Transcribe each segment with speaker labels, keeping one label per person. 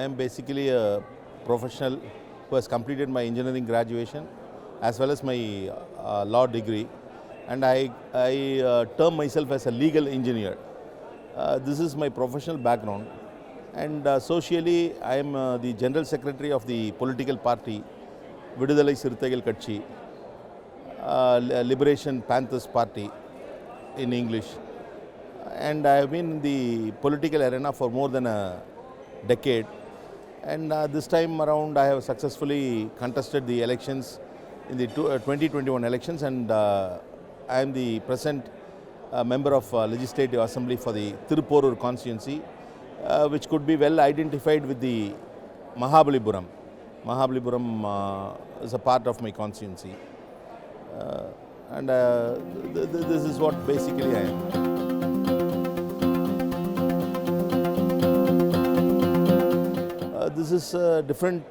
Speaker 1: am basically a professional who has completed my engineering graduation as well as my law degree, and I term myself as a legal engineer. This is my professional background, and socially I am the General Secretary of the political party Vidudalai Sirthaikal Katchi, Liberation Panthers Party in English, and I have been in the political arena for more than a decade. And this time around, I have successfully contested the elections in the 2021 elections, and I am the present member of Legislative Assembly for the Tiruporur constituency, which could be well identified with the Mahabalipuram. Mahabalipuram is a part of my constituency, and this is what basically I am. This is a different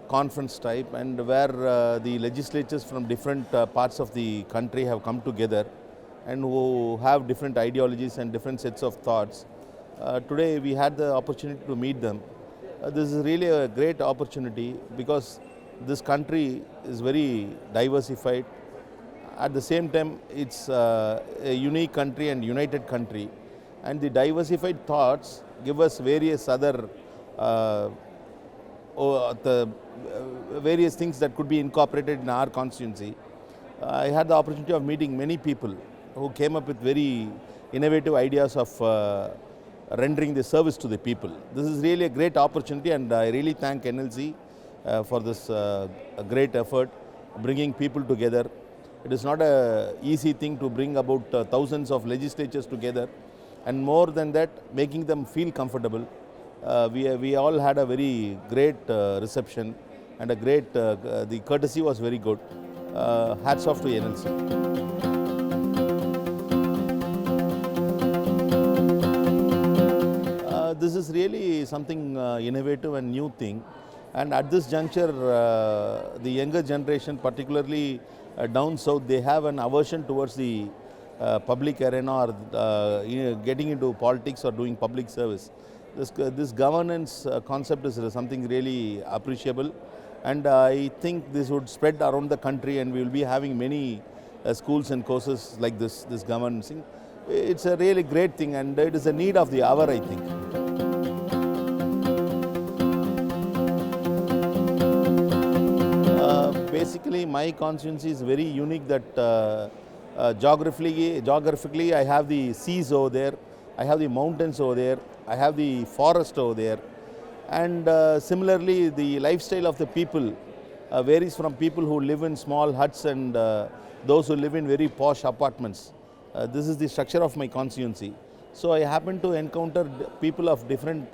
Speaker 1: conference type, and where the legislatures from different parts of the country have come together and who have different ideologies and different sets of thoughts. Today we had the opportunity to meet them. This is really a great opportunity because this country is very diversified. At the same time, it's a unique country and united country, and the diversified thoughts give us various other various things that could be incorporated in our constituency. I had the opportunity of meeting many people who came up with very innovative ideas of rendering the service to the people. This is really a great opportunity, and I really thank NLC for this great effort, bringing people together. It is not an easy thing to bring about thousands of legislatures together, and more than that, making them feel comfortable. We all had a very great reception, and a great, the courtesy was very good. Hats off to NLC. This is really something innovative and new thing, and at this juncture, the younger generation, particularly down south, they have an aversion towards the public arena or getting into politics or doing public service. This governance concept is something really appreciable, and I think this would spread around the country, and we will be having many schools and courses like this governancing. It's a really great thing, and it is a need of the hour, I think. Basically, my constituency is very unique that geographically I have the seas over there, I have the mountains over there, I have the forest over there, and similarly the lifestyle of the people varies from people who live in small huts and those who live in very posh apartments. This is the structure of my constituency. So I happen to encounter people of different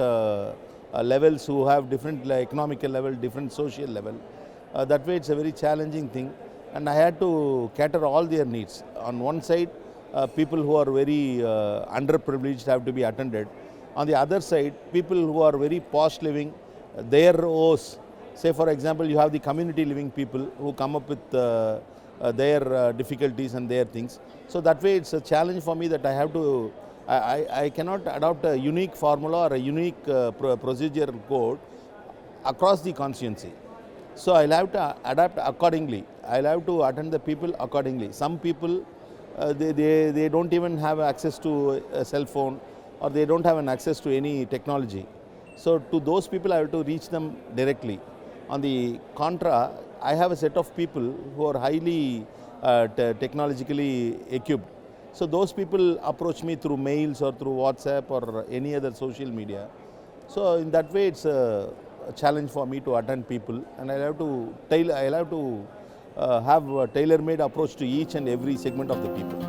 Speaker 1: levels who have different economical level, different social level. That way it's a very challenging thing, and I had to cater all their needs. On one side, people who are very underprivileged have to be attended. On the other side, people who are very posh living, their woes, say for example, you have the community living people who come up with their difficulties and their things. So that way it's a challenge for me that I have to, I cannot adopt a unique formula or a unique procedural code across the constituency. So I'll have to adapt accordingly. I'll have to attend the people accordingly. Some people, they don't even have access to a cell phone, or they don't have an access to any technology. So to those people, I have to reach them directly. On the contra, I have a set of people who are highly technologically equipped. So those people approach me through mails or through WhatsApp or any other social media. So in that way, it's a challenge for me to attend people, and I'll have to have a tailor-made approach to each and every segment of the people.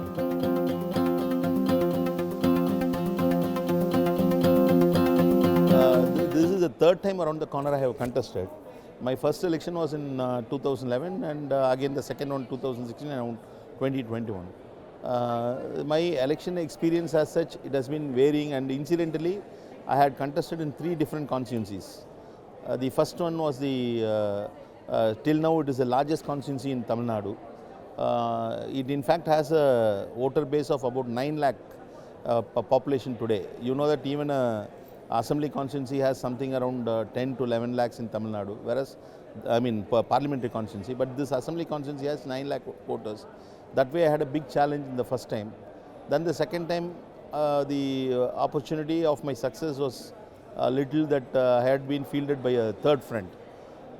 Speaker 1: This is the third time around the corner I have contested. My first election was in 2011, and again the second one 2016 and 2021. My election experience as such, it has been varying, and incidentally, I had contested in 3 different constituencies. The first one was the, till now it is the largest constituency in Tamil Nadu. It in fact has a voter base of about 9 lakh population today. You know that even a Assembly constituency has something around 10 to 11 lakhs in Tamil Nadu, whereas, parliamentary constituency, but this assembly constituency has 9 lakh voters. That way I had a big challenge in the first time. Then the second time, the opportunity of my success was little that I had been fielded by a third friend.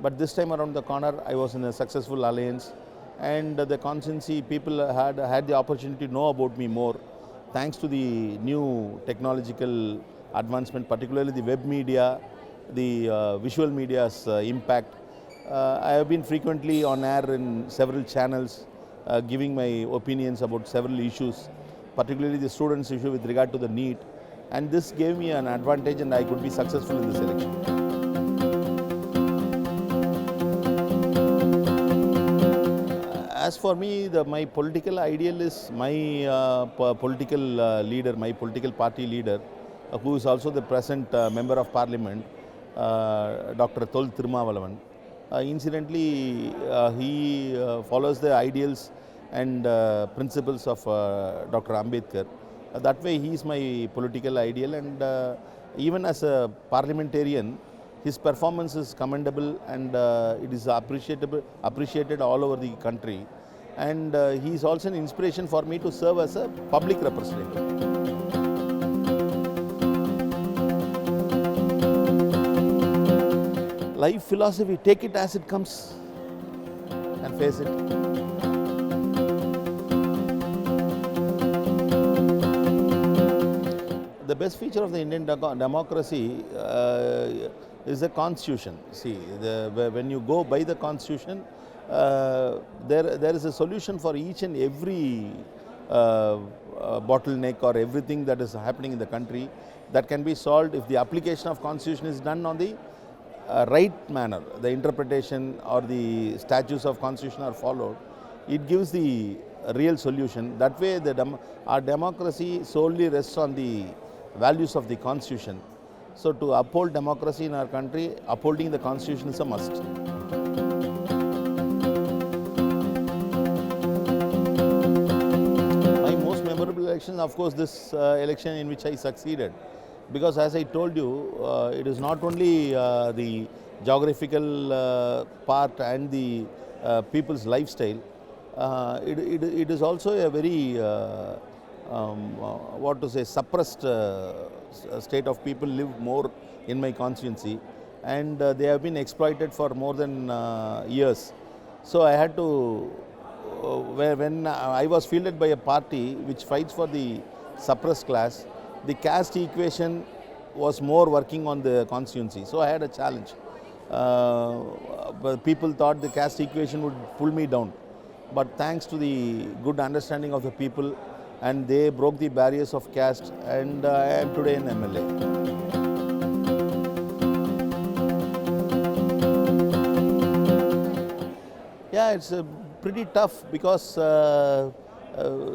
Speaker 1: But this time around the corner, I was in a successful alliance, and the constituency people had the opportunity to know about me more, thanks to the new technological advancement, particularly the web media, the visual media's impact. I have been frequently on air in several channels, giving my opinions about several issues, particularly the students' issue with regard to the NEET, and this gave me an advantage, and I could be successful in this election. As for me, my political ideal is my political leader, my political party leader, who is also the present member of parliament, Dr. Tol Tirumavalavan. Incidentally, he follows the ideals and principles of Dr. Ambedkar. That way, he is my political ideal, and even as a parliamentarian, his performance is commendable, and it is appreciated all over the country. And he is also an inspiration for me to serve as a public representative. Life philosophy: take it as it comes and face it. The best feature of the Indian democracy is the constitution. See, when you go by the constitution, there is a solution for each and every bottleneck or everything that is happening in the country that can be solved if the application of constitution is done on the right manner. The interpretation or the statutes of constitution are followed. It gives the real solution. That way, our democracy solely rests on the values of the constitution. So to uphold democracy in our country, upholding the constitution is a must. My most memorable election, of course, this election in which I succeeded. Because as I told you, it is not only the geographical part and the people's lifestyle, it is also a very suppressed state of people live more in my constituency, and they have been exploited for more than years. So I had to, when I was fielded by a party which fights for the suppressed class, the caste equation was more working on the constituency. So I had a challenge. But people thought the caste equation would pull me down. But thanks to the good understanding of the people, and they broke the barriers of caste, and I am today an MLA. Yeah, it's pretty tough because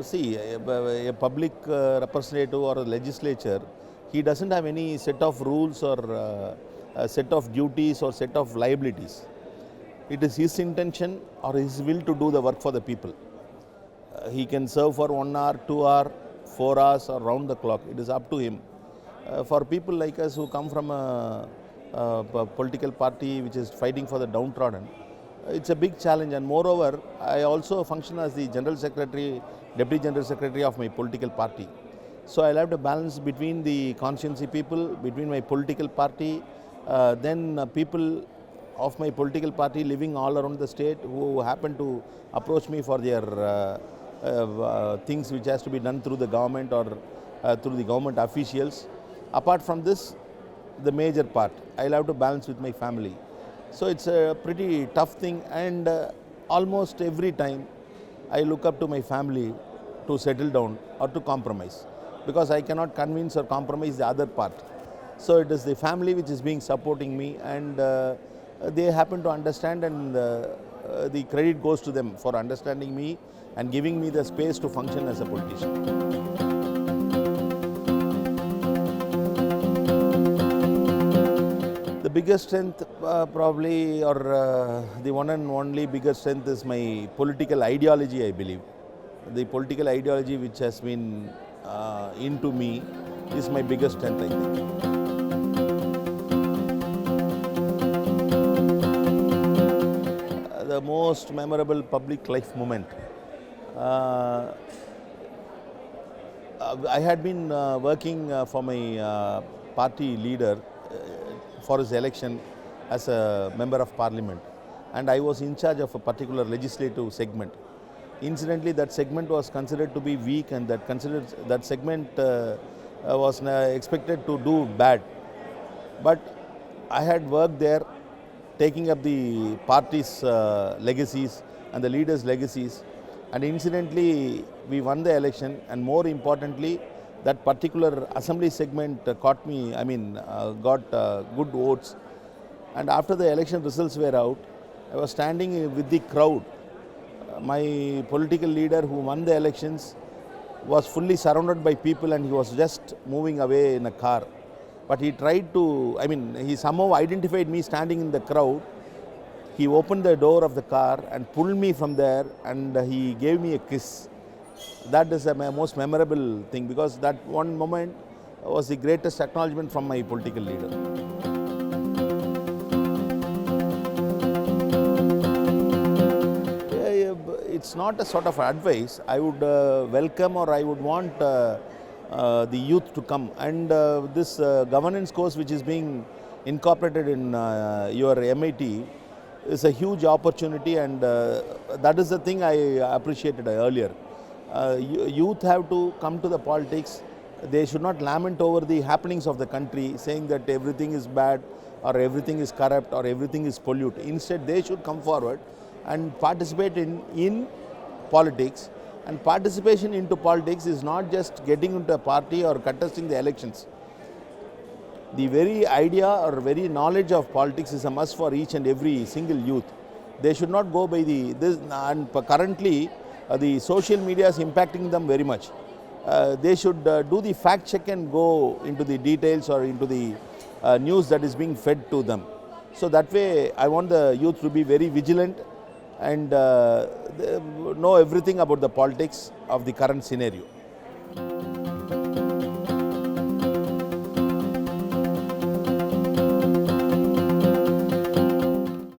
Speaker 1: see, a public representative or a legislature, he doesn't have any set of rules or a set of duties or set of liabilities. It is his intention or his will to do the work for the people. He can serve for 1 hour, 2 hours, 4 hours, or round the clock. It is up to him. For people like us who come from a political party which is fighting for the downtrodden, it's a big challenge. And moreover, I also function as the General Secretary, Deputy General Secretary of my political party. So I'll have to balance between the constituency people, between my political party, then people of my political party living all around the state who happen to approach me for their things which has to be done through the government or through the government officials. Apart from this, the major part, I'll have to balance with my family. So it's a pretty tough thing, and almost every time I look up to my family to settle down or to compromise, because I cannot convince or compromise the other part. So it is the family which is being supporting me, and they happen to understand, and the credit goes to them for understanding me and giving me the space to function as a politician. The biggest strength probably, or the one and only biggest strength, is my political ideology, I believe. The political ideology which has been into me is my biggest strength, I think. the most memorable public life moment. Uh, I had been working for my party leader for his election as a member of parliament, and I was in charge of a particular legislative segment. Incidentally, that segment was considered to be weak, and that segment was expected to do bad. But I had worked there, taking up the party's legacies and the leaders' legacies, and incidentally, we won the election. And more importantly, that particular assembly segment got good votes. And after the election results were out, I was standing with the crowd. My political leader who won the elections was fully surrounded by people, and he was just moving away in a car. But he tried to, he somehow identified me standing in the crowd. He opened the door of the car and pulled me from there, and he gave me a kiss. That is my most memorable thing, because that one moment was the greatest acknowledgement from my political leader. It's not a sort of advice. I would welcome, or I would want the youth to come. And this governance course which is being incorporated in your MIT is a huge opportunity, and that is the thing I appreciated earlier. Youth have to come to the politics. They should not lament over the happenings of the country, saying that everything is bad, or everything is corrupt, or everything is polluted. Instead, they should come forward and participate in politics. And participation into politics is not just getting into a party or contesting the elections. The very idea or very knowledge of politics is a must for each and every single youth. They should not go by this, and currently the social media is impacting them very much. They should do the fact check and go into the details or into the news that is being fed to them. So that way, I want the youth to be very vigilant and know everything about the politics of the current scenario.